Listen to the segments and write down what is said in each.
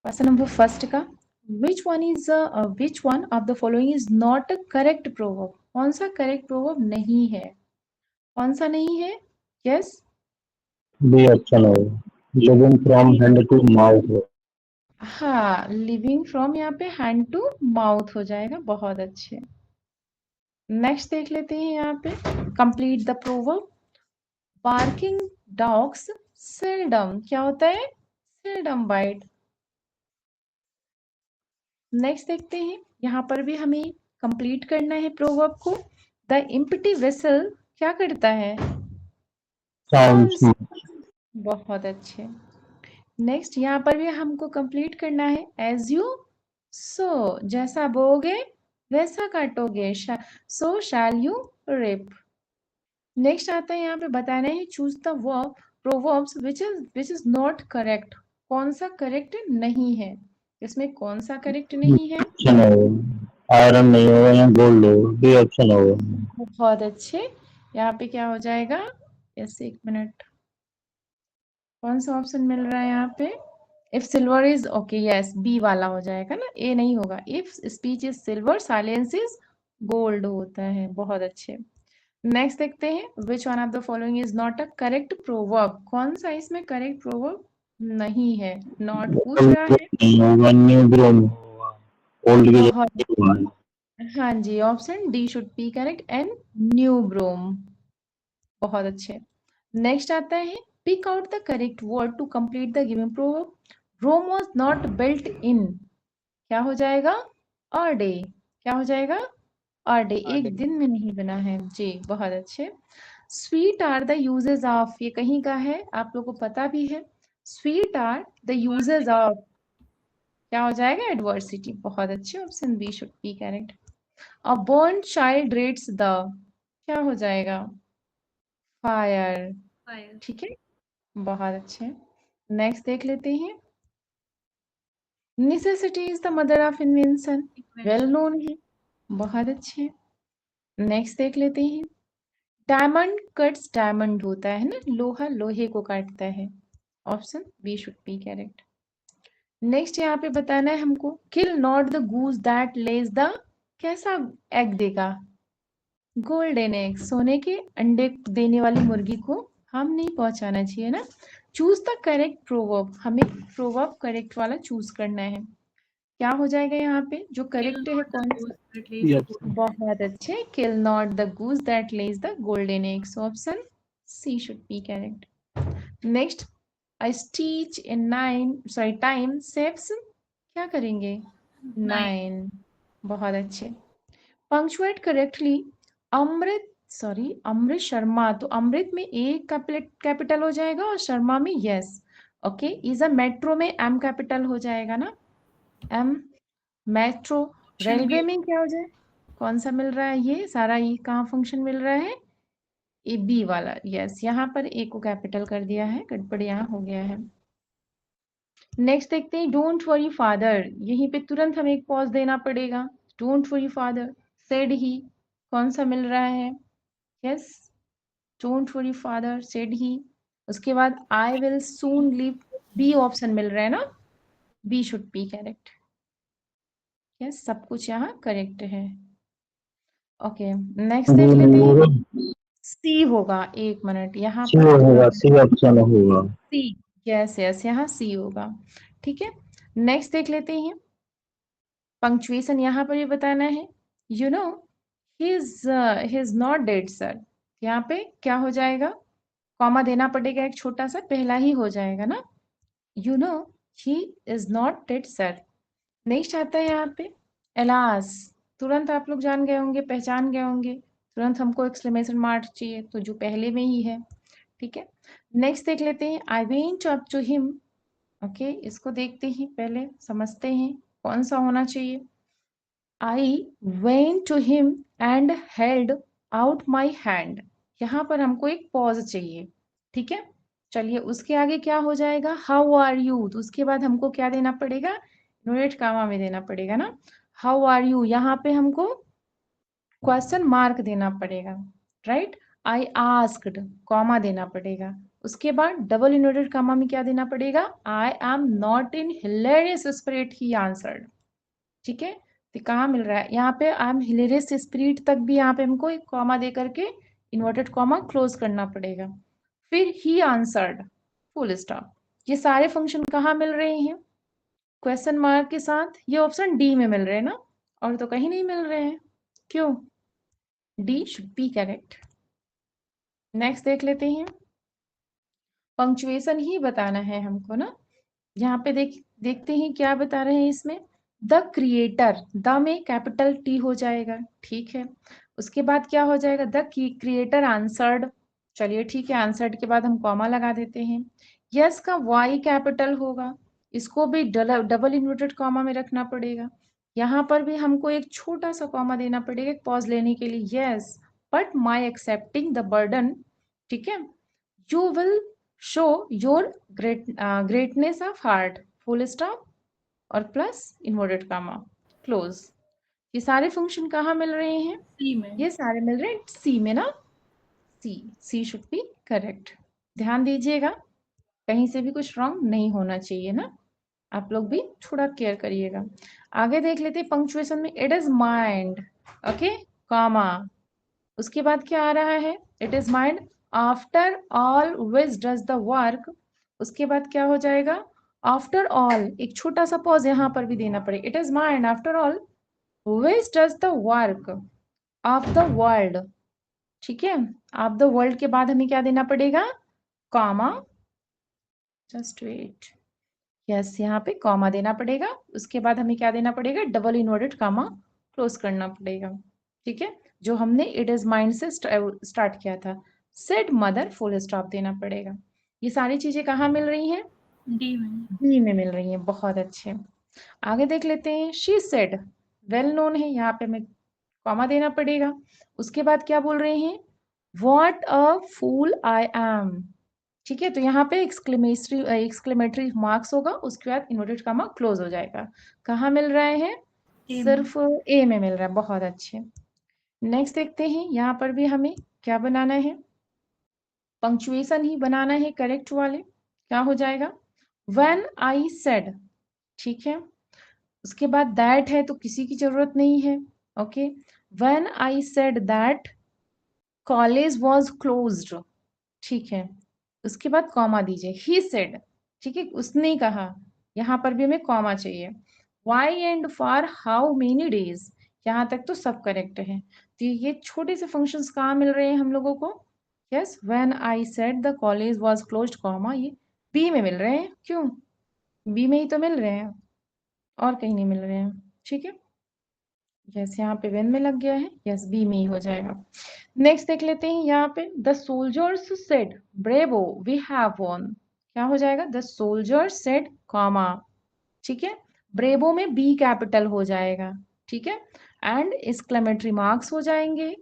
Question number first का विच one of the following is not a correct proverb? कौन सा correct proverb नहीं है? कौन सा नहीं है? यस, बी ऑप्शन होगा, living from hand to mouth. हाँ, लिविंग फ्रॉम यहाँ पे हैंड टू माउथ हो जाएगा। बहुत अच्छे। नेक्स्ट देख लेते हैं यहाँ पे, complete the proverb. Barking dogs seldom, क्या होता है? Seldom bite. नेक्स्ट देखते हैं, यहाँ पर भी हमें कंप्लीट करना है प्रोवर्ब को। द एम्प्टी वेसल क्या करता है? साउंड्स। बहुत अच्छे। नेक्स्ट यहाँ पर भी हमको कंप्लीट करना है। एज यू सो, जैसा बोगे वैसा काटोगे, सो शैल यू रिप। नेक्स्ट आता है यहाँ पे बताना है, choose the verb proverbs which is not correct. कौन सा करेक्ट नहीं है? इसमें कौन सा करेक्ट नहीं है? ऑप्शन होगा, आयरन नहीं होगा या गोल्ड होगा। बी ऑप्शन होगा। बहुत अच्छे। यहाँ पे क्या हो जाएगा? यस, एक मिनट, कौन सा ऑप्शन मिल रहा है यहाँ पे? If silver is okay, yes, B वाला हो जाएगा ना, ए नहीं होगा। If speech is silver silence is gold होता है। बहुत अच्छे। नेक्स्ट देखते हैं, which one of the following is not a correct proverb? कौन सा इसमें करेक्ट प्रोवर्ब नहीं है? नॉट पूछ रहा है। नहीं होगा, न्यू ग्रोन होगा, ओल्ड की बहुत, जगह हुआ है। हाँ जी, option D should be correct and new broom. बहुत अच्छे। नेक्स्ट आता है, pick out the correct word to complete the given proverb. Rome was not built in, क्या हो जाएगा? A day. क्या हो जाएगा? अ डे, एक दिन में नहीं बना है जी। बहुत अच्छे। Sweet are the uses of, ये कहीं का है, आप लोगों को पता भी है। Sweet are the uses of, क्या हो जाएगा? एडवर्सिटी। बहुत अच्छे, option B should be correct. A burn child dreads the, क्या हो जाएगा? फायर। ठीक है, बहुत अच्छे। नेक्स्ट देख लेते हैं, necessity is the mother of invention, well known है। बहुत अच्छे। नेक्स्ट देख लेते हैं, डायमंड कट्स डायमंड होता है ना, लोहा लोहे को काटता है। Option B should be correct. Next यहाँ पे बताना है हमको, kill not the goose that lays the, कैसा एग देगा? गोल्डन एग, सोने के अंडे देने वाली मुर्गी को हम नहीं पहुंचाना चाहिए ना। चूज द करेक्ट प्रोवर्ब, हमें प्रोवर्ब करेक्ट वाला चूज करना है। क्या हो जाएगा यहाँ पे जो करेक्ट है? कौन सा? बहुत अच्छे, kill not the goose that lays the golden eggs, option C should be correct. Next, a stitch in nine, sorry, time saves, क्या करेंगे? 9। बहुत अच्छे। Punctuate correctly, Amrit, sorry, Amrit Sharma, तो अमृत में ए कैपिटल हो जाएगा और शर्मा में yes. Okay, is a metro में एम कैपिटल हो जाएगा ना, एम, मेट्रो। रेलवे में क्या हो जाए? कौन सा मिल रहा है? ये सारा, ये कहाँ फंक्शन मिल रहा है? ए बी वाला, यस, यहाँ पर ए को कैपिटल कर दिया है, गड़बड़ यहाँ हो गया है। नेक्स्ट देखते हैं, डोंट वरी फादर, यहीं पे तुरंत हमें एक पॉज देना पड़ेगा। Don't worry father said he, कौन सा मिल रहा है? Yes, don't worry father said he. उसके बाद I will soon leave, B option मिल रहा है ना, B should be correct. Yes, सब कुछ यहाँ करेक्ट है। ओके, नेक्स्ट बी देख लेते नहीं हैं, होगा, सी होगा। एक मिनट, यहाँ सी पर थोड़ा होगा, सी ऑप्शन होगा। सी, यस यस, यहाँ सी होगा। ठीक है, नेक्स्ट देख लेते हैं, पंक्चुएशन यहाँ पर ये बताना है, you know he is not dead sir, यहाँ पे क्या हो जाएगा? कॉमा देना पड़ेगा एक छोटा सा, पहला ही हो जाएगा ना, you know he is not dead sir. Next आता है यहाँ पे, एलास, तुरंत आप लोग जान गए होंगे, पहचान गए होंगे, तुरंत हमको एक्सक्लेमेशन मार्क चाहिए, तो जो पहले में ही है। ठीक है, नेक्स्ट देख लेते हैं, I went up to him. Okay, इसको देखते हैं, पहले समझते हैं कौन सा होना चाहिए। I went to him and held out my hand, यहाँ पर हमको एक पॉज चाहिए। ठीक है, चलिए, उसके आगे क्या हो जाएगा? हाउ आर यू, तो उसके बाद हमको क्या देना पड़ेगा? इन्वर्टेड कामा में देना पड़ेगा ना, हाउ आर यू, यहाँ पे हमको क्वेश्चन मार्क देना पड़ेगा, राइट। आई आस्क्ड, कॉमा देना पड़ेगा। उसके बाद डबल इन्वर्टेड कॉमा में क्या देना पड़ेगा, I am not in hilarious spirit he answered. ठीक है, तो कहाँ मिल रहा है यहाँ पे, आई एम हिलेरियस स्पिरिट तक भी यहाँ पे हमको एक कॉमा दे करके इन्वर्टेड कॉमा क्लोज करना पड़ेगा। फिर ही आंसर्ड फुल स्टॉप। ये सारे फंक्शन कहाँ मिल रहे हैं, क्वेश्चन मार्क के साथ। ये ऑप्शन डी में मिल रहे हैं ना, और तो कहीं नहीं मिल रहे हैं। क्यों, D should be correct. Next देख लेते हैं, पंक्चुएशन ही बताना है हमको ना। यहाँ पे देखते हैं क्या बता रहे हैं इसमें। द क्रिएटर, द में कैपिटल टी हो जाएगा, ठीक है। उसके बाद क्या हो जाएगा, द क्रिएटर आंसर्ड। चलिए ठीक है, आंसर्ड के बाद हम कॉमा लगा देते हैं। यस का वाई कैपिटल होगा, इसको भी डबल इन्वर्टेड कॉमा में रखना पड़ेगा। यहाँ पर भी हमको एक छोटा सा कॉमा देना पड़ेगा एक पॉज लेने के लिए। Yes but my accepting the burden, ठीक है, you will show your greatness of heart, full stop और प्लस इन्वर्टेड कॉमा क्लोज। ये सारे फंक्शन कहाँ मिल रहे हैं, सी में। ये सारे मिल रहे हैं सी में ना, सी शुड बी करेक्ट। ध्यान दीजिएगा, कहीं से भी कुछ रॉन्ग नहीं होना चाहिए ना, आप लोग भी थोड़ा केयर करिएगा। आगे देख लेते हैं पंक्चुएशन में, it is mind, okay, comma. उसके बाद क्या आ रहा है, it is mind after all which does the work. उसके बाद क्या हो जाएगा, आफ्टर ऑल, एक छोटा सा पॉज यहाँ पर भी देना पड़ेगा। It is mind after all which does the work of the world, ठीक है। ऑफ द वर्ल्ड के बाद हमें क्या देना पड़ेगा, कॉमा, जस्ट वेट, यस यहाँ पे कॉमा देना पड़ेगा। उसके बाद हमें क्या देना पड़ेगा, डबल इन्वर्टेड कॉमा क्लोज करना पड़ेगा, ठीक है, जो हमने इट इज माइंड से स्टार्ट किया था। सेड मदर फुल स्टॉप देना पड़ेगा। ये सारी चीजें कहाँ मिल रही हैं, डी में। डी में मिल रही हैं, बहुत अच्छे। आगे देख लेते हैं, शी सेड, वेल नोन है, यहाँ पे हमें कॉमा देना पड़ेगा। उसके बाद क्या बोल रहे हैं, what a fool I am, ठीक है, तो यहाँ पे एक्सक्लेमेटरी मार्क्स होगा, उसके बाद इन्वर्टेड कॉमा क्लोज हो जाएगा। कहाँ मिल रहे हैं, ए में। सिर्फ ए में मिल रहा है, बहुत अच्छे। नेक्स्ट देखते हैं, यहाँ पर भी हमें क्या बनाना है, पंक्चुएशन ही बनाना है करेक्ट वाले। क्या हो जाएगा, व्हेन आई सेड, ठीक है। उसके बाद दैट है तो किसी की जरूरत नहीं है, okay. When I said that college was closed, ठीक है। उसके बाद कॉमा दीजिए, ही सेड, ठीक है, उसने कहा, यहाँ पर भी हमें कॉमा चाहिए। Why and for how many days, यहाँ तक तो सब करेक्ट है। तो ये छोटे से फंक्शंस कहाँ मिल रहे हैं हम लोगों को, yes when I said the college was closed comma, ये बी में मिल रहे हैं। क्यों, बी में ही तो मिल रहे हैं, और कहीं नहीं मिल रहे हैं, ठीक है। यस यहाँ पे वेन में लग गया है, यस बी में ही हो जाएगा। नेक्स्ट देख लेते हैं, यहाँ पे the soldiers said bravo we have won, क्या हो जाएगा, द सोल्जर सेड कॉमा, ठीक है। ब्रेवो में बी कैपिटल हो जाएगा, ठीक है, एंड एक्सक्लेमेटरी मार्क्स हो जाएंगे,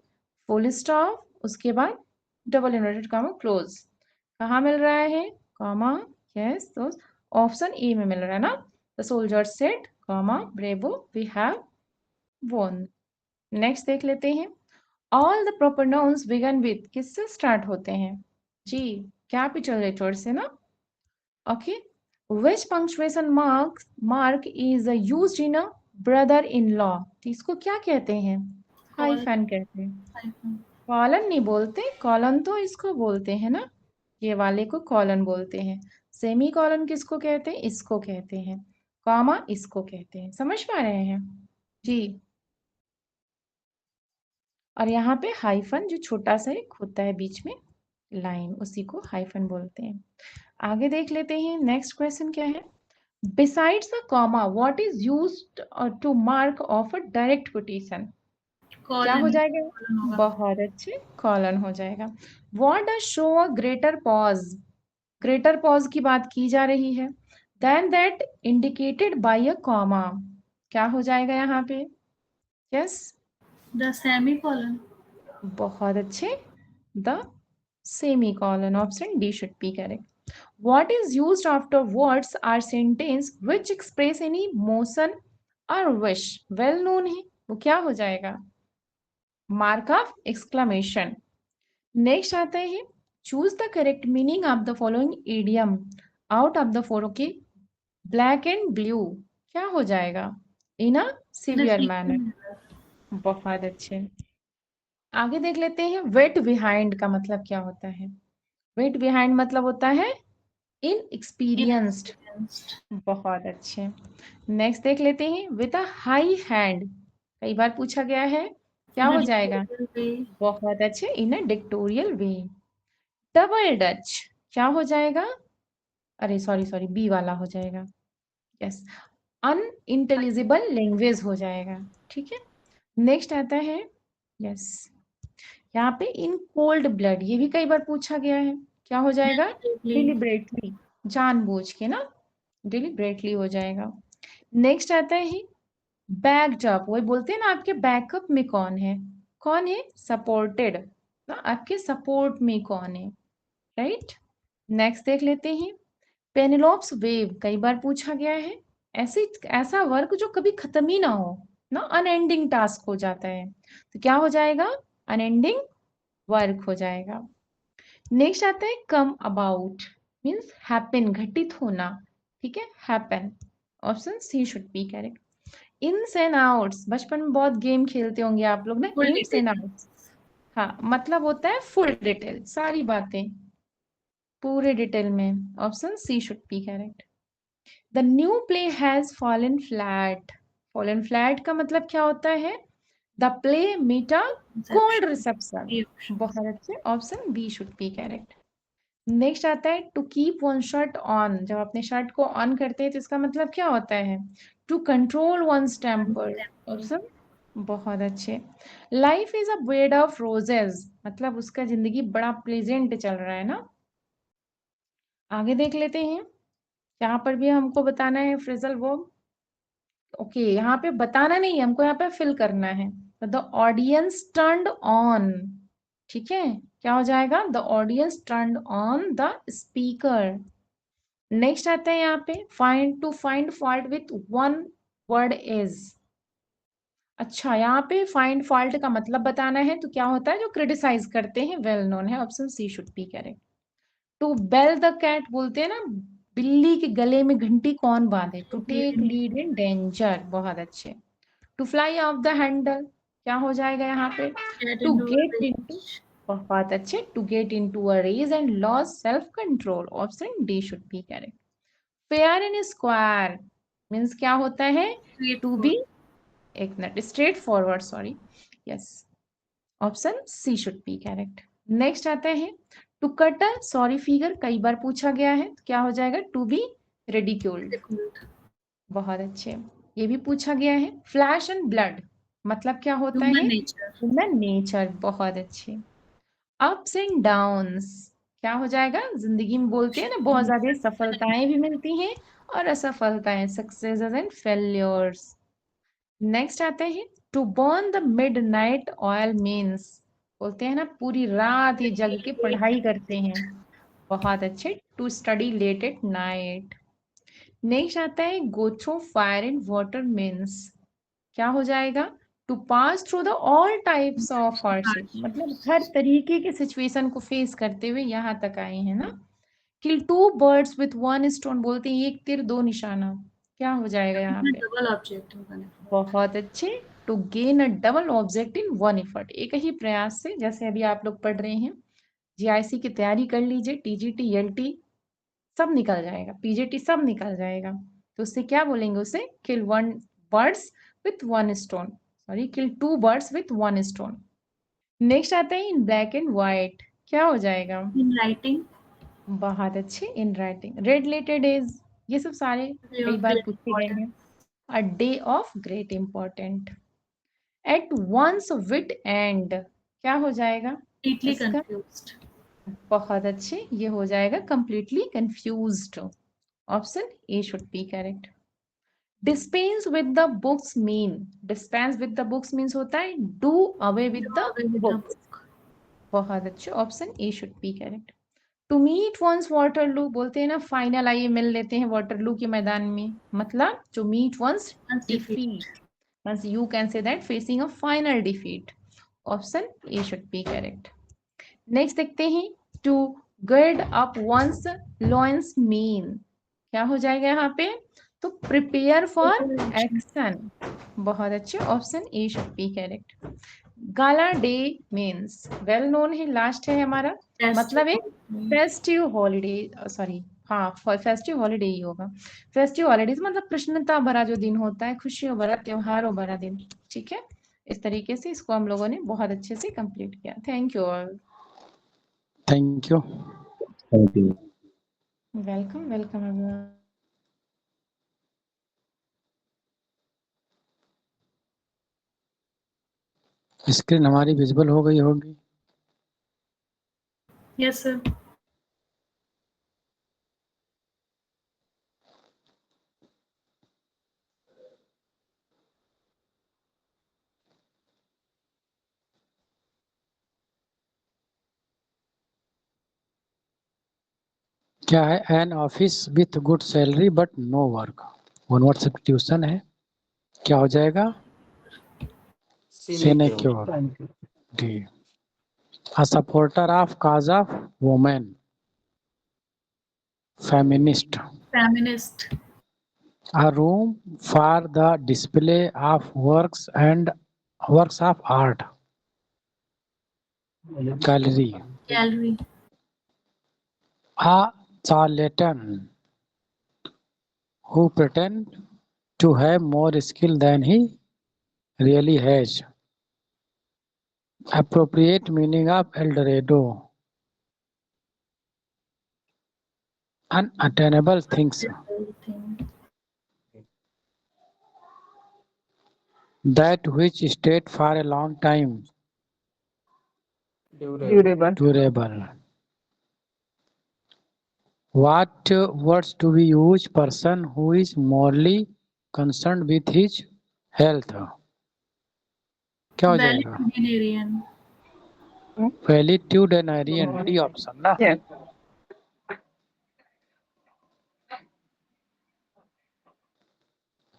फुल स्टॉप, उसके बाद डबल इन्वर्टेड कॉमा क्लोज। कहाँ मिल रहा है, कॉमा, यस, तो ऑप्शन ए में मिल रहा है ना, the soldier said comma bravo we have won. Next देख लेते हैं, all the proper nouns begin with किससे स्टार्ट होते हैं, जी कैपिटल लेटर से ना, okay. Which punctuation mark is used in a brother in law, तो इसको क्या कहते हैं, हाइफन कहते हैं। हाइफन। कॉलन नहीं बोलते, कॉलन तो इसको बोलते हैं ना, ये वाले को कॉलन बोलते हैं। सेमी कॉलन किसको कहते हैं, इसको कहते हैं। कॉमा इसको कहते हैं, समझ पा रहे हैं जी। और यहाँ पे हाइफन जो छोटा सा एक होता है बीच में लाइन, उसी को हाइफन बोलते हैं। आगे देख लेते हैं, नेक्स्ट क्वेश्चन क्या है, besides the comma what is used to mark off a direct quotation, क्या हो जाएगा, बहुत अच्छे, कॉलन हो जाएगा। What does show a greater pause, greater pause की बात की जा रही है, then that indicated by a comma, क्या हो जाएगा यहाँ पे, यस द सेमी कॉलन। बहुत अच्छे, the semi colon, option D should be correct. What is used after words are sentence which express any motion or wish, well known है, वो क्या हो जाएगा, मार्क ऑफ एक्सक्लेमेशन। नेक्स्ट आते हैं choose the correct meaning of the following idiom out of the four. Okay, black and blue क्या हो जाएगा? इन अ सिवियर मैनर। बहुत अच्छे। आगे देख लेते हैं, वेट बिहाइंड का मतलब क्या होता है? वेट बिहाइंड मतलब होता है इनएक्सपीरियंस्ड। बहुत अच्छे। नेक्स्ट देख लेते हैं, विद अ हाई हैंड कई बार पूछा गया है, क्या हो जाएगा? बहुत अच्छे, इन अ डिक्टोरियल वे। डबल डच क्या हो जाएगा? अरे सॉरी बी वाला हो जाएगा। यस, अनइंटेलिजिबल लैंग्वेज हो जाएगा। ठीक है, नेक्स्ट आता है, यस, यहाँ पे इन कोल्ड ब्लड, ये भी कई बार पूछा गया है, क्या हो जाएगा? डिलिबरेटली, जानबूझ के ना, डिलिबरेटली हो जाएगा। नेक्स्ट आता है बैक्ड अप, वही बोलते हैं ना, आपके बैकअप में कौन है? कौन है? सपोर्टेड ना, आपके सपोर्ट में कौन है? राइट। नेक्स्ट देख लेते हैं, पेनिलोप्स वेव कई बार पूछा गया है, ऐसा वर्क जो कभी खत्म ही ना हो ना, अनएंडिंग टास्क हो जाता है, तो क्या हो जाएगा? अनएंडिंग वर्क हो जाएगा। नेक्स्ट आता है कम अबाउट, मीन्स हैपन, घटित होना। ठीक है, happen, option C should be correct. Ins and outs, बचपन में बहुत गेम खेलते होंगे आप लोग ना, इन्स एंड आउट्स, हाँ, मतलब होता है फुल डिटेल, सारी बातें पूरे डिटेल में, option C should be correct. The new play has fallen flat, fallen flat का मतलब क्या होता है? The play meet a cold reception. बहुत अच्छे, option B should be correct. Next आता है to keep one shirt on, जब अपने शर्ट को ऑन करते हैं तो इसका मतलब क्या होता है? To control one's temper, option, बहुत अच्छे। Life is a bed of roses, मतलब उसका जिंदगी बड़ा प्लेजेंट चल रहा है ना। आगे देख लेते हैं, यहाँ पर भी हमको बताना है फ्रेजल वर्ब। ओके, यहाँ पे बताना नहीं, हमको यहाँ पे फिल करना है। द ऑडियंस टर्न्ड ऑन, ठीक है, क्या हो जाएगा? The audience turned on the speaker. Next आता है यहाँ पे find, to find fault with one word is. अच्छा, यहाँ पे फाइंड फॉल्ट का मतलब बताना है, तो क्या होता है? जो क्रिटिसाइज करते हैं, वेल नोन है, option C should be correct. To bell the cat, बोलते हैं ना, बिल्ली के गले में घंटी कौन बांधे? To take lead in danger, बहुत अच्छे। To fly off the handle, क्या हो जाएगा यहाँ पे? टू गेट इनटू, बहुत अच्छे, to get into a rage and lose self control, option D should be correct. Fair and square means क्या होता है? टू बी, एक minute, straightforward, sorry, yes, option C should be correct. Next आता है to cut a sorry figure, कई बार पूछा गया है, तो क्या हो जाएगा? टू बी रिडिक्यूल्ड, बहुत अच्छे, ये भी पूछा गया है। फ्लैश एंड ब्लड मतलब क्या होता है? ह्यूमन नेचर, बहुत अच्छे। अप्स एंड डाउन्स क्या हो जाएगा? जिंदगी में बोलते हैं ना, बहुत ज्यादा सफलताएं भी मिलती हैं और असफलताएं, सक्सेसेस एंड फेल्योर्स। नेक्स्ट आते हैं to burn the midnight oil means, बोलते हैं ना पूरी रात ही जग के पढ़ाई करते हैं, बहुत अच्छे। To study late at night. Next आता है go through fire and water means, क्या हो जाएगा? To pass through the all types of hardship, मतलब हर तरीके के सिचुएशन को फेस करते हुए यहाँ तक आए हैं ना। Kill two birds with one stone, बोलते हैं एक तीर दो निशाना, क्या हो जाएगा यहाँ पे? डबल ऑब्जेक्ट होगा। बहुत अच्छे, to gain a double object in one effort, एक ही प्रयास से, जैसे अभी आप लोग पढ़ रहे हैं, जीआईसी की तैयारी कर लीजिए, टीजीटी, एलटी सब निकल जाएगा, पीजीटी सब निकल जाएगा, तो उससे क्या बोलेंगे? उसे kill one birds with one stone, sorry, kill two birds with one stone. Next आता है इन ब्लैक एंड व्हाइट, क्या हो जाएगा? इन राइटिंग, बहुत अच्छे, in writing. Related is, ये सब सारे कई बार पूछे गए हैं। A day of great important. At one's wit end, क्या हो जाएगा इसका? बहुत अच्छे, ये हो जाएगा completely confused, option A should be correct. Dispense with the books mean, dispense with the books means होता है do away with the books, बहुत अच्छे, option A should be correct. To meet one's Waterloo, बोलते हैं ना final आइए मिल लेते हैं वाटरलू के मैदान में, मतलब to meet one's defeat, once you can say that facing a final defeat, option A should be correct. Next देखते हैं to gird up one's loins mean क्या हो जाएगा यहाँ पे? तो प्रिपेयर फॉर एक्शन। बहुत अच्छे, option A should be correct. Gala day means well known है, लास्ट है हमारा, मतलब एक फेस्टिव हॉलीडे, सॉरी हाँ फेस्टिव हॉलीडे ही होगा। फेस्टिव हॉलीडेज मतलब प्रसन्नता भरा जो दिन होता है, खुशियों भरा, त्योहारों भरा दिन। ठीक है, इस तरीके से इसको हम लोगों ने बहुत अच्छे से कंप्लीट किया। Thank you all. Thank you. Thank you. Welcome welcome everyone. Screen हमारी विजिबल हो गई होगी। Yes sir. क्या है? An office with good salary but no work. One word substitution है, क्या हो जाएगा? Sinecure. D. A supporter of cause of women, feminist. Feminist. A room for the display of works of art, gallery. Gallery. A charlatan who pretend to have more skill than he really has. Appropriate meaning of El Dorado. Unattainable things. That which stayed for a long time. Durable. What words do we use person who is morally concerned with his health? क्या हो जाएगा? वैलिडिनेरियन। वैलिट्यूडनरियन, D option ना।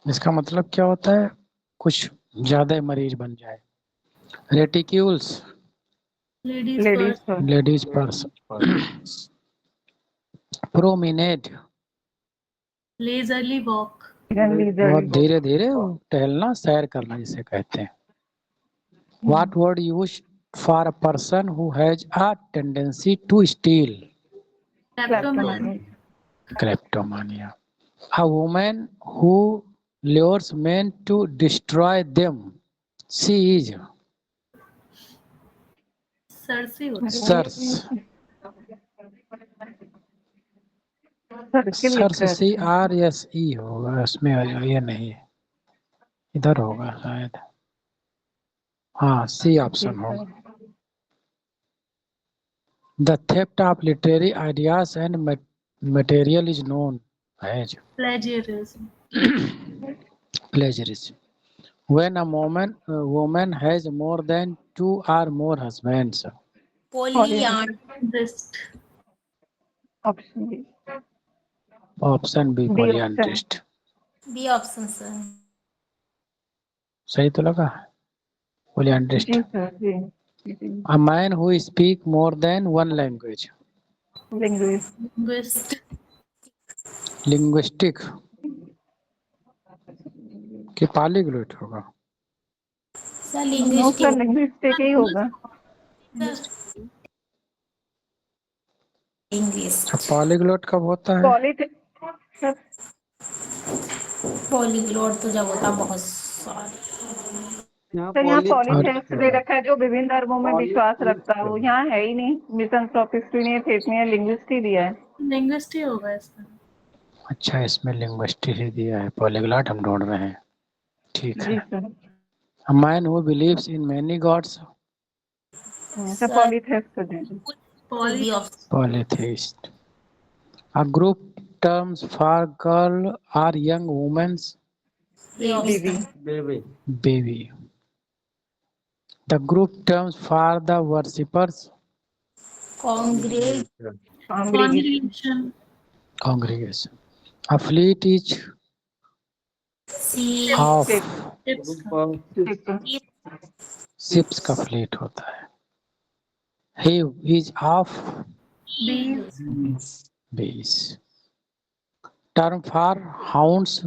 इसका मतलब क्या होता है? कुछ ज्यादा मरीज बन जाए। Reticules, ladies purse. Promenade, leisurely walk. बहुत धीरे धीरे टहलना, सैर करना जिसे कहते हैं। What word used for a person who has a tendency to steal? Kleptomania. A woman who lures men to destroy them. She is Circe होता है। Sirs. Sirs CRSE होगा, इसमें ये नहीं है, इधर होगा शायद। हाँ, सी ऑप्शन होगा। The theft of literary ideas and material is known as plagiarism. plagiarism. When a woman has more than 2 or more husbands. Polyandrist। Option B, polyandrist। B option sir. सही तो लगा? polyandrist। A man who speak more than one language. Linguist. linguistic कि polyglot होगा? Sir linguistic. Linguistic ही होगा। English. polyglot कब होता है? Polyglot तो जब होता बहुत सारे। तो यहाँ पॉलीथेइस्ट दे रखा है जो विभिन्न धर्मों में विश्वास रखता है, वो यहाँ है ही नहीं। मिसएंथ्रोपिस्ट नहीं, एथिस्ट नहीं है, लिंग्विस्ट ही दिया है। लिंग्विस्ट ही होगा इसमें। अच्छा, इसमें लिंग्विस्टिक ही दिया है, पॉलीग्लॉट हम ढूंढ रहे हैं। ठीक है। A man who believes in many gods. Polytheist. A group terms for girl or young women's. Baby. The group terms for the worshippers. Congregation. A fleet is of ships का fleet होता है। He is of 20. Term for hounds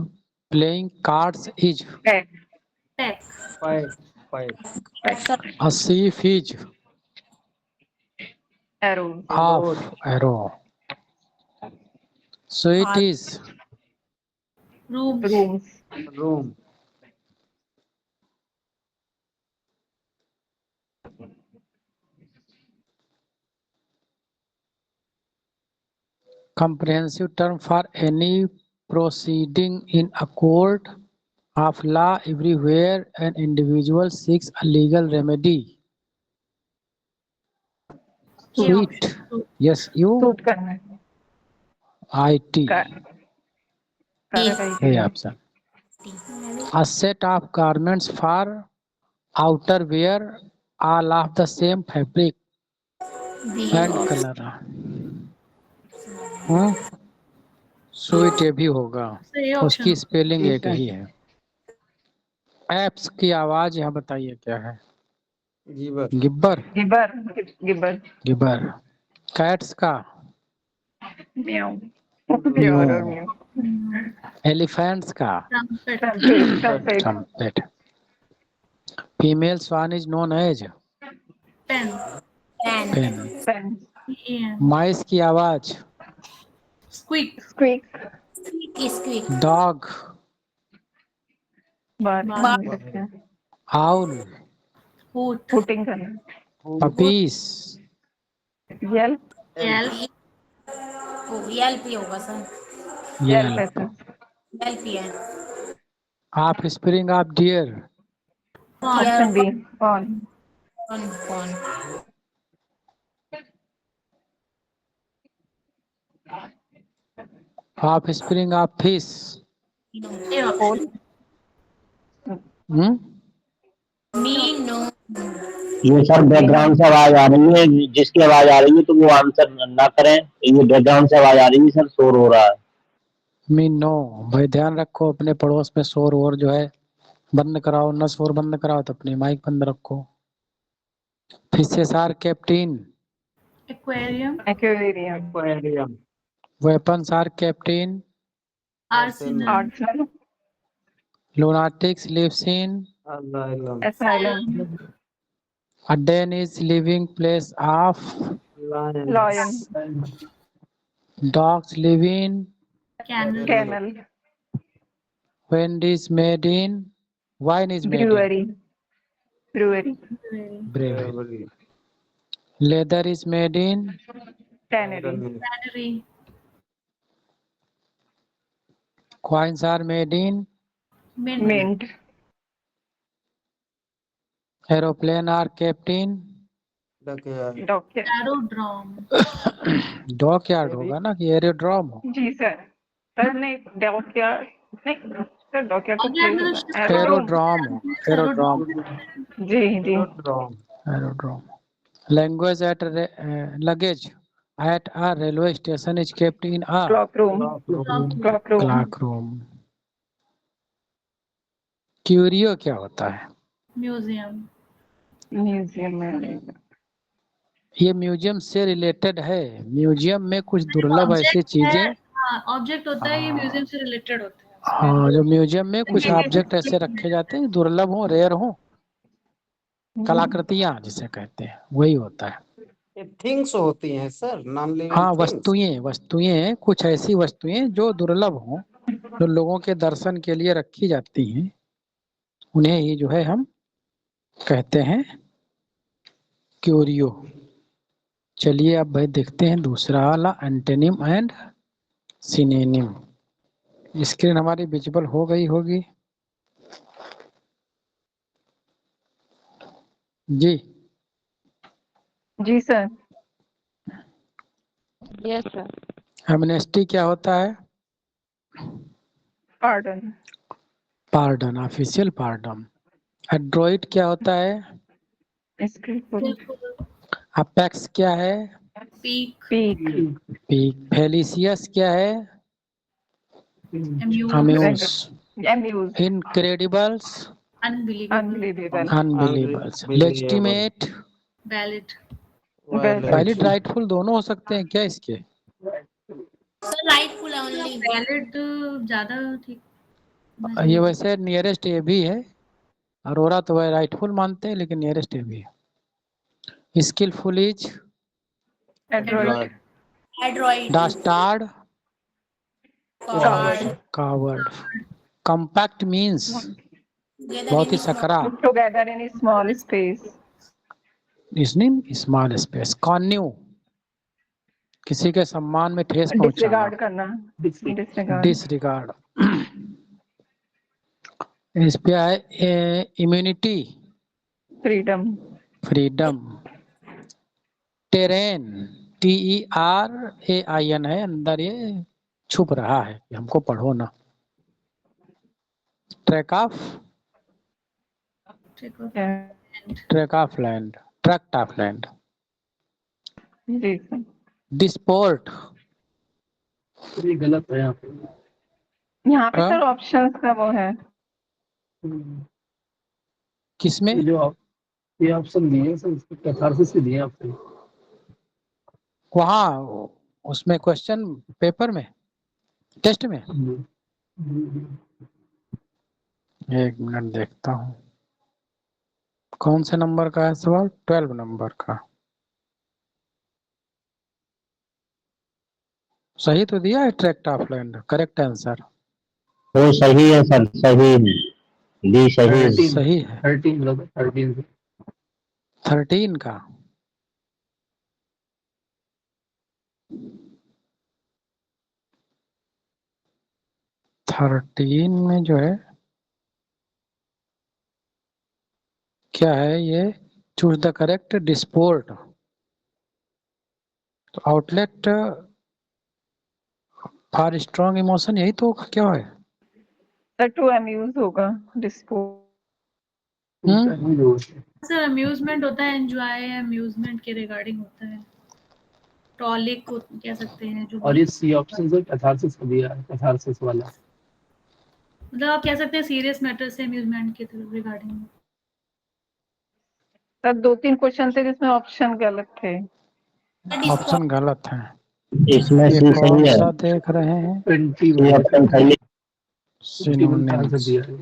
playing cards is Pack. Pack. a thief is Arrow. half arrow. Suite is Rooms. Rooms. comprehensive term for any proceeding in a court of law everywhere an individual seeks a legal remedy. Suit. Yes, you. Suit करना है. IT. Correct. A option. A set of garments for outer wear, all of the same fabric and color. Suit ये भी होगा, सही उसकी option spelling एक ही है. Apps की आवाज यहाँ बताइए क्या है. गिब्बर. गिब्बर. कैट्स का म्याऊ. एलिफेंट्स का trumpet trumpet. Female swan is known as pen pen. EN mice की आवाज squeak squeak dog. Owl. Hoot Hooting करना. पपीस. Yelp. येल्प एलपी होगा सर. Yelp ऐसा. एलपी है. Offspring of deer. Option B. On. कौन offspring of fish. A option minnow. ये sir background से आवाज आ रही है, जिसकी आवाज आ रही है तो वो आंसर ना करें. ये बैकग्राउंड से आवाज आ रही है सर, शोर हो रहा है. मीनो. भाई ध्यान रखो, अपने पड़ोस में शोर और जो है बंद कराओ, न शोर बंद कराओ तो अपनी माइक बंद रखो. Fishes are captive. Aquarium Aquarium. Weapons are captive. Arsenal Arsenal. lunatics lives in. Asylum. A den is living place of. Lion. Dogs live in. Kennel Kennel. Wind is made in. Wine is made in. Brewery. Brewery. Leather is made in. Tannery. Tannery Coins are made in. Mint. Aeroplane are kept in. Dockyard. Aerodrome dockyard होगा ना कि aerodrome हो. जी sir. Sir नहीं dockyard नहीं sir. Dockyard तो dockyard में place तो होता है. एरोड्रोम हो. एरोड्रोम. जी. Aerodrome. Language at luggage at a railway station is kept in a Clock room. clock room. Curio क्या होता है? म्यूजियम म्यूजियम में. ये म्यूजियम से रिलेटेड है. म्यूजियम में कुछ दुर्लभ ऐसी चीजें. ऑब्जेक्ट होता है, ये म्यूजियम से रिलेटेड होता है. हाँ, जो म्यूजियम में कुछ ऑब्जेक्ट ऐसे रखे जाते हैं दुर्लभ हो, रेयर हो, कलाकृतियां जिसे कहते हैं, वही होता है. थिंग्स होती हैं सर, नॉन लिविंग. हाँ, वस्तुएं कुछ ऐसी वस्तुएं जो दुर्लभ हो, जो लोगों के दर्शन के लिए रखी जाती हैं, उन्हें ही जो है हम कहते हैं क्यूरियो. चलिए अब भाई देखते हैं दूसरा वाला, एंटोनिम एंड सिनोनिम. स्क्रीन हमारी विजिबल हो गई होगी. जी सर. Yes sir. एमनेस्टी क्या होता है? Pardon. Pardon, official pardon. Adroit क्या होता है? अपेक्स क्या है? Peak peak. फेलिसियस क्या है? Amuse. Incredibles. Unbelievable unbelievable. Unbelievables. Legitimate. Valid valid rightful दोनों हो सकते हैं क्या इसके? Sir rightful only. वैलिड ज्यादा ठीक ये वैसे नियरेस्ट ए भी है, अरोरा तो वह राइटफुल मानते हैं लेकिन नियरेस्ट ए भी है। Skilful is adroit, adroit, dastard, coward, coward. Compact means बहुत ही सकरा, टुगेदर इन स्मॉल स्पेस, इसमें स्मॉल स्पेस। कॉन्यू, किसी के सम्मान में ठेस पहुंचाना। डिसरिगार्ड करना, डिसरिगार्ड, डिसरिगार्ड। इस पे है immunity, freedom, freedom. Terrain, TERAIN है, अंदर ये छुप रहा है, हमको पढ़ो ना। Track of, track of land, tract of land. जी सर। डिस्पोर्ट, ये गलत है यहाँ पे। यहाँ पे हाँ? सर ऑप्शंस का वो है, किसमें? ये ऑप्शन दिए सर, इसके कैथारसिस के दिए आपको। वहाँ उसमें क्वेश्चन पेपर में, टेस्ट में। एक मिनट देखता हूँ कौन से नंबर का है सवाल। 12 नंबर का। सही तो दिया है tract of land, correct answer. वो सही है सर, सही है, डी सही है। सही है। 13 का। थर्टीन में जो है क्या है, ये चूज द करेक्ट डिस्पोर्ट। तो आउटलेट फॉर स्ट्रॉन्ग इमोशन, यही तो क्या है? सर टू अम्यूज होगा, सर अम्यूजमेंट होता है, एंजॉय अम्यूजमेंट के रिगार्डिंग होता है। टॉलिक को कह सकते हैं जो, और ये सी ऑप्शन से कैथारसिस को दिया है, कैथारसिस वाला। मतलब आप कह सकते हैं सीरियस मैटर से अम्यूजमेंट के रिगार्डिंग। सर 2-3 क्वेश्चन थे जिसमें ऑप्शन गलत थे। ऑप्शन गलत है। इसमें ये सी कौन सही है, सा देख रहे हैं? 21 ये ऑप्शन सही है। आंसर दिया है।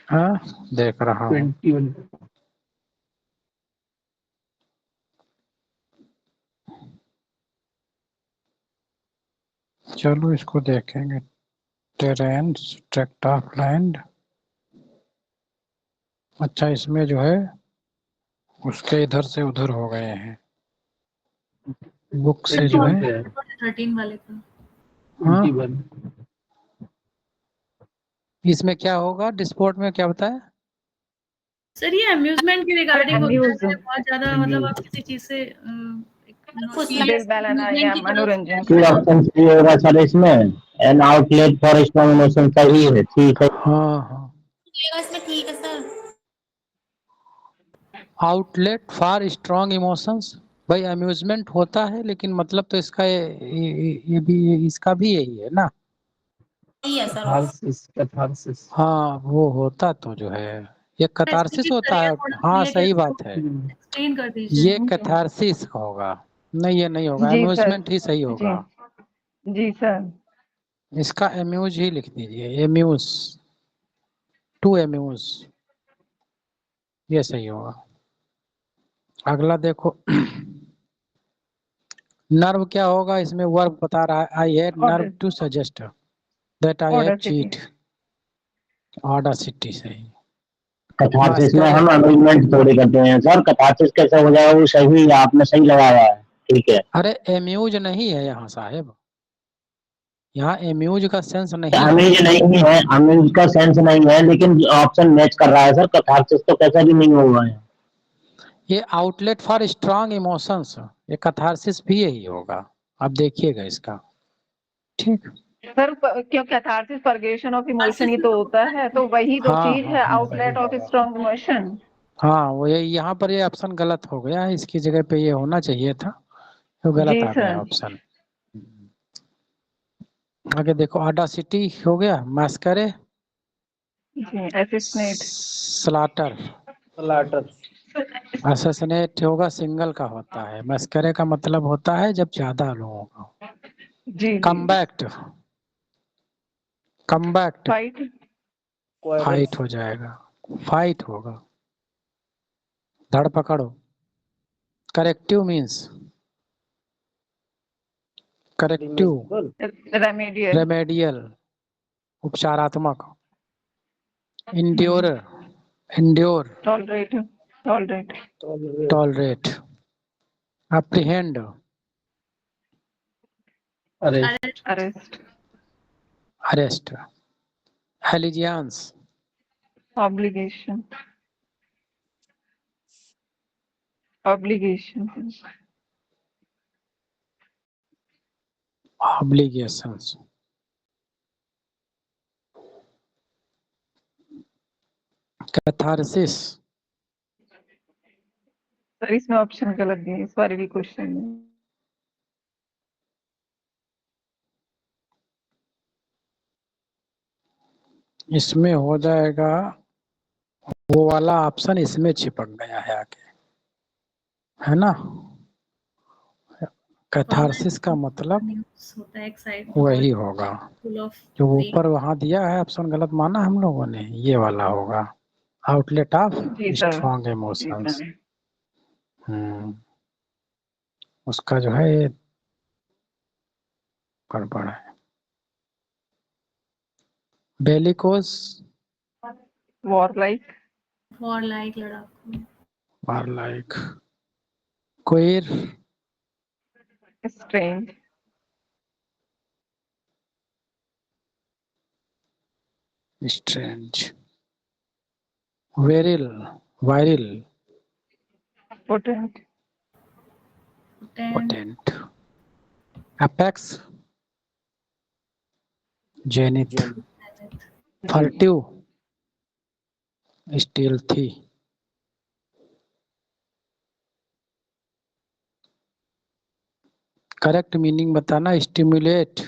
हाँ, देख रहा हूँ। 21 चलो इसको देखेंगे। Terrain, tract of land. अच्छा, इसमें जो है उसके इधर से उधर हो गए हैं, बुक से जो है। 13 वाले का। हाँ, 21 इसमें क्या होगा? डिस्पोर्ट में क्या बताया सर ये अम्यूजमेंट के रिगार्डिंग होता Amuse. है बहुत ज्यादा, मतलब आप किसी चीज से दिल बहलाना या मनोरंजन सी ऑप्शन सही होगा सर इसमें। An outlet for strong emotion सही है, ठीक है। हाँ हाँ, इसमें ठीक है sir. Outlet for strong emotions. भाई अम्यूजमेंट होता है लेकिन मतलब तो इसका ये भी, इसका भी यही है ना। सही है सर। कैथारसिस। हाँ, वो होता तो जो है ये कैथारसिस होता है। हाँ सही बात है, एक्सप्लेन कर दीजिए। ये कैथारसिस होगा। नहीं, ये नहीं होगा, जी सर। अम्यूजमेंट ही सही होगा। जी सर। इसका एम्यूज ही लिख दीजिए, एम्यूज, टू एम्यूज, ये सही होगा। अगला देखो। नर्व क्या होगा इसमें? वर्ब बता रहा है, I had nerve to suggest that I have cheat. Audacity सही। कैथारसिस में हम अम्यूजमेंट थोड़ी करते हैं सर, कैथारसिस कैसे हो जाएगा? वो सही है, आपने सही लगाया है, ठीक है। अरे एम्यूज नहीं है यहाँ साहेब, यहाँ एम्यूज का सेंस नहीं है। अम्यूज नहीं है, अम्यूज का सेंस नहीं है, लेकिन ऑप्शन मैच कर रहा है सर। कैथारसिस तो कैसा भी नहीं होगा है। ये आउटलेट फॉर स्ट्रॉन्ग इमोशंस, ये कैथारसिस भी यही होगा। आप देखिएगा इसका, ठीक। सर क्यों कैथारसिस परगेशन ऑफ इमोशन ही तो होता है, तो वही तो हाँ, चीज है, आउटलेट ऑफ स्ट्रॉन्ग इमोशन। हाँ, वो ये यहाँ पर ये ऑप्शन गलत हो गया, इसकी जगह पे ये होना चाहिए था, तो गलत जी आ गया सर। ऑप्शन। आगे देखो, ऑडासिटी हो गया, मैस्करे, जी, एसिस्नेट, स्लाटर। असैसिनेट होगा सिंगल का होता है, मस्करे का मतलब होता है जब ज्यादा लोगों का। जी कम्बैक्ट, कम्बैक्ट फाइट फाइट हो जाएगा, फाइट होगा। धड़ पकड़ो। Corrective means corrective, remedial remedial उपचारात्मक। Endure, endure tolerate tolerate tolerate. Apprehend, अरे arrest arrest. Allegiance, obligation obligation obligations. Catharsis, sir इसमें ऑप्शन गलत दिए इस बार भी क्वेश्चन में। इसमें हो जाएगा, वो वाला ऑप्शन इसमें चिपक गया है आके, है ना। कैथारसिस का मतलब होता है एक्साइटमेंट, वही होगा फुल ऑफ जो ऊपर वहां दिया है। ऑप्शन गलत माना हम लोगों ने, ये वाला होगा आउटलेट ऑफ जी सर स्ट्रॉन्ग जी इमोशंस। सर उसका जो है ये गड़बड़ है। बेलिकोस, वॉर लाइक लड़ाकू। Warlike. Queer, strange strange. Virile, virile, potent potent. Apex, zenith. Furtive, stealthy. Correct meaning बताना। Stimulate,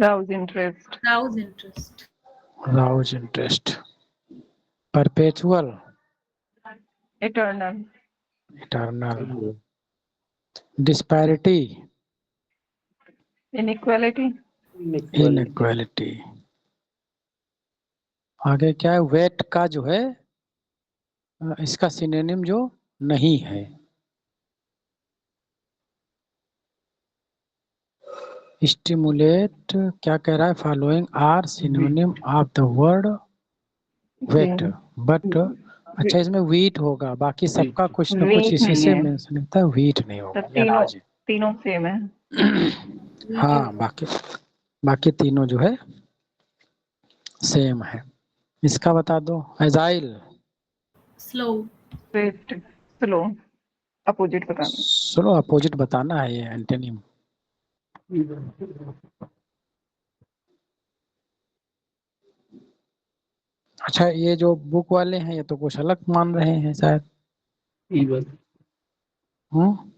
rouse interest rouse interest, rouse interest. Perpetual, eternal eternal. Disparity, inequality inequality. आगे क्या है? Wait का जो है इसका synonym जो नहीं है। स्टिमुलेट क्या कह रहा है? Following are synonym of the word whet, but अच्छा इसमें वीट होगा, बाकी सबका कुछ न कुछ वीट इसी नहीं से है मेंशन होता है, वीट नहीं तो होगा। ये तीनों अनाज है। तीनों सेम है। हाँ, बाकी तीनों जो है सेम है। इसका बता दो। Agile, slow, Swift slow opposite बताना चलो अपोजिट बताना है, ये एंटोनिम। अच्छा ये जो बुक वाले हैं ये तो कुछ अलग मान रहे हैं शायद। हम्म,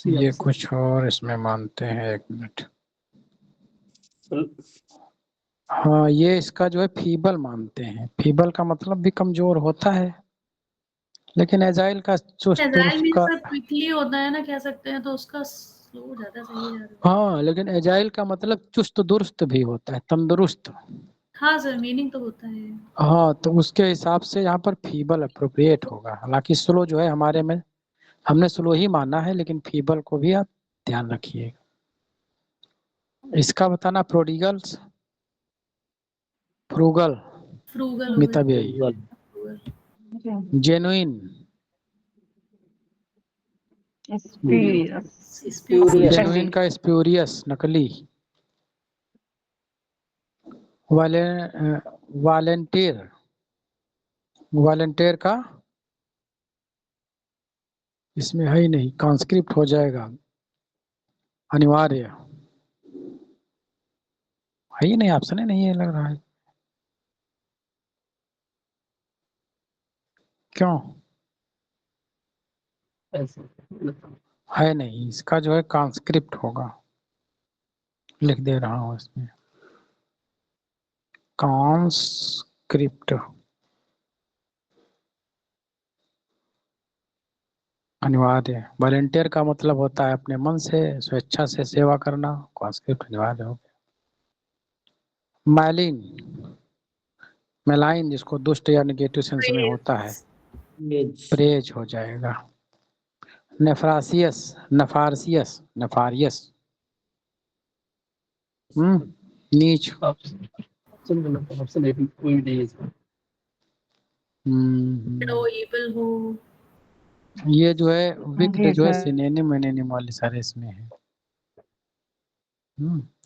ये कुछ और इसमें मानते हैं। एक मिनट। हाँ, ये इसका जो है फीबल मानते हैं। फीबल का मतलब भी कमजोर होता है, लेकिन एजाइल का चुस्त एजाइल दुरुस्त मीन्स का। सर क्विकली होता है ना, कह सकते हैं, तो उसका स्लो ज्यादा सही जा रहा है। हाँ, लेकिन एजाइल का मतलब चुस्त दुरुस्त भी होता है, तंदुरुस्त। हाँ सर, मीनिंग तो होता है। हाँ, तो उसके हिसाब से यहाँ पर फीबल अप्रोप्रिएट होगा। हालांकि स्लो जो है हमारे में, हमने स्लो ही माना है, लेकिन फीबल को भी आप ध्यान रखिएगा। इसका बताना। प्रोडिगल्स, फ्रूगल, फ्रूगल हो मितव्ययी। गया। जेनुइन, स्पीरियस जेनुइन का स्प्यूरियस, नकली। वॉलेंटियर, वॉलेंटियर का इसमें है ही नहीं, कॉन्स्क्रिप्ट हो जाएगा, अनिवार्य। है ही नहीं, ऑप्शन ही नहीं है लग रहा है। क्यों है नहीं? इसका जो है कॉन्स्क्रिप्ट होगा, लिख दे रहा हूँ इसमें। कॉन्स्क्रिप्ट अनिवार्य। वॉलंटियर का मतलब होता है अपने मन से स्वेच्छा से सेवा करना। कॉन्स्क्रिप्ट अनिवार्य हो गया। मैलिन मेलाइन जिसको दुष्ट या निगेटिव सेंस में होता है, प्रेज हो जाएगा। नेफ्रासियस नफारसियस नफारियस नीच। ऑप्शन ए कोई भी नहीं है इसमें। लो इविल हो। ये जो है विक्ड जी जो है सर। सिनोनिम एनोनिम वाले सारे इसमें है।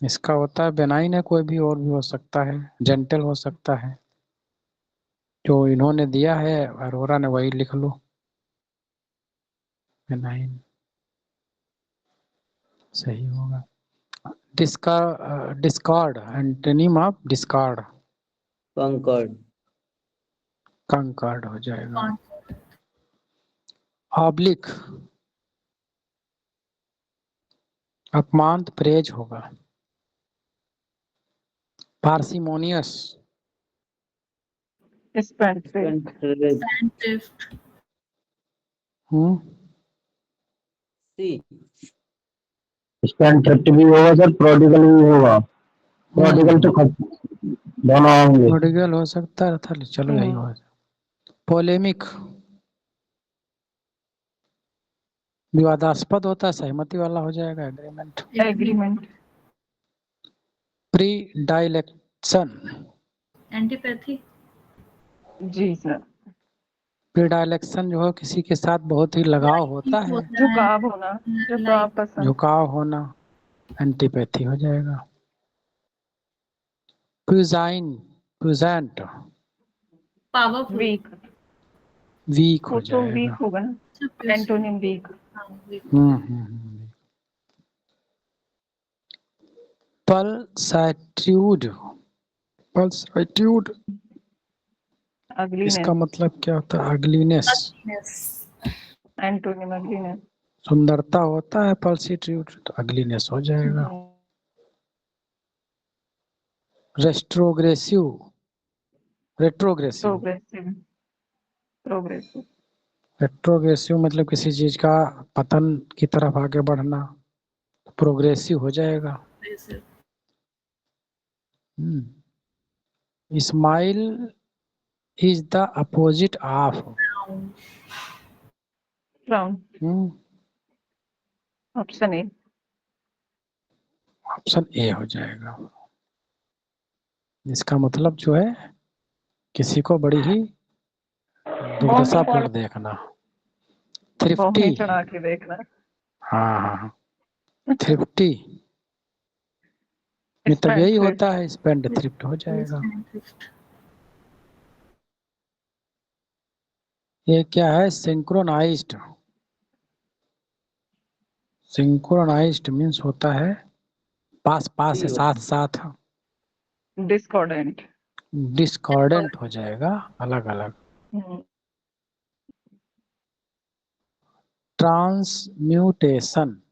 इसका होता है बेनाइन है, कोई भी और भी हो सकता है, जेंटल हो सकता है। जो इन्होंने दिया है अरोरा ने वही लिख लो, बेनाइन सही होगा। Discard antonym of discard conquered हो जाएगा। ऑब्लिक अपमांत प्रेज होगा। पार्सिमोनियस स्पेंटिफ्ट। स्पेंड भी होगा सर, प्रोडिगल भी होगा। प्रोडिगल तो दोनों होंगे। प्रोडिगल हो सकता था, चलो यही होगा। पोलेमिक विवादास्पद होता है, सहमति वाला हो जाएगा। एग्रीमेंट। Predilection antipathy. जी सर। प्री डायलेक्शन जो है किसी के साथ बहुत ही लगाव होता है, झुकाव होना, झुकाव पसंद। झुकाव होना, एंटीपैथी हो जाएगा। Present powerful. वीक। वीक हो वो तो वीक जाएगा। होगा ना, एंटोनिम वीक। पल्सैट्यूड अगलीनेस। इसका मतलब क्या होता है? Ugliness antonym ugliness. सुंदरता होता है, पल्सैट्यूड तो अगलीनेस हो जाएगा। Retrogressive progressive. रेट्रोग्रेसिव मतलब किसी चीज का पतन की तरफ आगे बढ़ना, प्रोग्रेसिव हो जाएगा। Smile is the opposite of frown. Option A. Option A हो जाएगा। इसका मतलब जो है किसी को बड़ी ही दुर्दशापूर्ण देखना। थ्रिफ्टी चढ़ा के देखना। हाँ थ्रिफ्टी मतलब यही होता है, स्पेंड थ्रिफ्ट हो जाएगा। ये क्या है? सिंक्रोनाइज्ड मीन्स होता है पास से साथ साथ। डिस्कॉर्डेंट हो जाएगा, अलग अलग। ट्रांसम्यूटेशन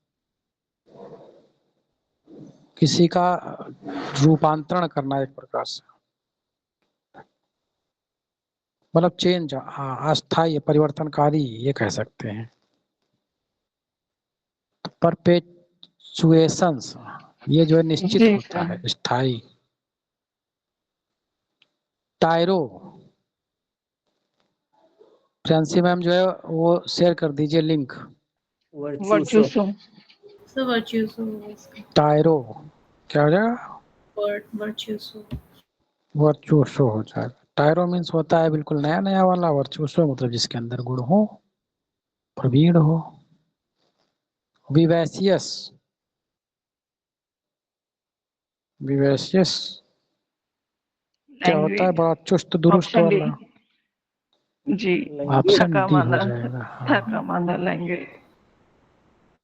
किसी का रूपांतरण करना एक प्रकार से, मतलब चेंज, अस्थायी परिवर्तनकारी ये कह सकते हैं। परपेचुएशंस ये जो है निश्चित होता है, स्थायी। टायरो फ्रांसी मैम जो है वो शेयर कर दीजिए लिंक। टायरो क्या हो जाएगा? वर्चुओसो हो जाएगा। टायरो मीन्स होता है बिल्कुल नया वाला, वर्चुओसो मतलब जिसके अंदर गुण हो, प्रवीण हो। विवैसियस क्या होता है? बड़ा चुस्त दुरुस्त वाला। जी। ऑप्शन डी हो जाएगा। लैंग्वेज।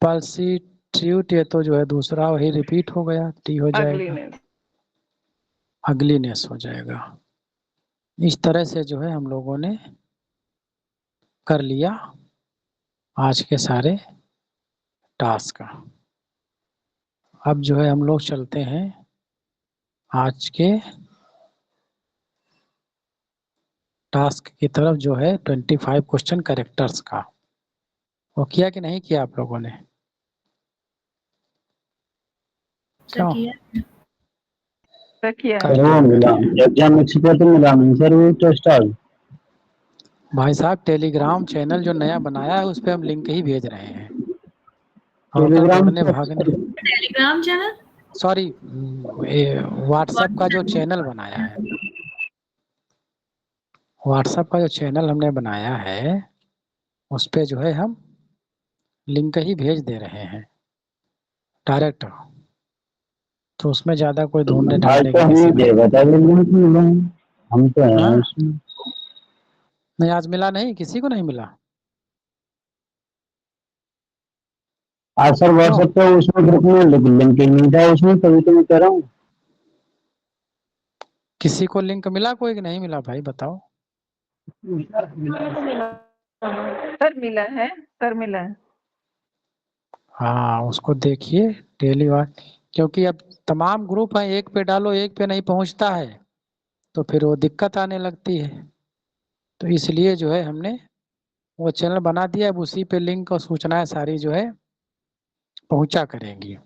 पल्सीट्यूट ये तो जो है दूसरा वही रिपीट हो गया, टी हो जाएगा। अगलीनेस हो जाएगा। इस तरह से जो है हम लोगों ने कर लिया आज के सारे टास्क। अब जो है हम लोग चलते हैं आज के टास्क की तरफ जो है 25 क्वेश्चन कैरेक्टर्स का, वो किया कि नहीं किया आप लोगों ने? सर क्यों? किया किया है। कर सर वो लिया, मिला, कर लिया। एग्जाम पे तो मिला नहीं सर वो टेस्ट आज। भाई साहब टेलीग्राम चैनल जो नया बनाया है उस पे हम लिंक ही भेज रहे हैं, और उधर टेलीग्राम दौड़ने भागने, टेलीग्राम चैनल? सॉरी व्हाट्सएप का जो चैनल बनाया है, व्हाट्सएप का जो चैनल हमने बनाया है उस पे जो है हम लिंक ही भेज दे रहे हैं डायरेक्ट, तो उसमें ज्यादा कोई ढूंढने आज ढांडने तो की हम किसी ही में देगा था लिंक मिला, हम तो हैं हाँ? उसमें। नहीं आज मिला नहीं, किसी को नहीं मिला। आज सर क्यों? व्हाट्सएप पे उसमें ग्रुप में लिंक ही नहीं था उसमें, तभी तो मैं कह रहा हूँ। किसी को लिंक मिला कोई कि नहीं मिला भाई बताओ? सर मिला है, सर मिला है। हाँ उसको देखिए डेली वाच, क्योंकि अब तमाम ग्रुप हैं, एक पे डालो एक पे नहीं पहुंचता है तो फिर वो दिक्कत आने लगती है, तो इसलिए जो है हमने वो चैनल बना दिया, अब उसी पे लिंक और सूचनाएं सारी जो है पहुंचा करेंगी,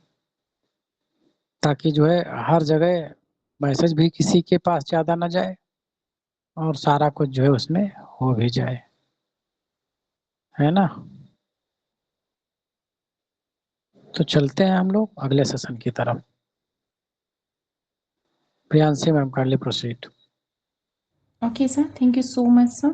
ताकि जो है हर जगह मैसेज भी किसी के पास ज़्यादा ना जाए और सारा कुछ जो है उसमें हो भी जाए, है ना? तो चलते हैं हम लोग अगले सेशन की तरफ। Priyanshi ma'am kindly proceed. Okay, sir. Thank you so much, sir.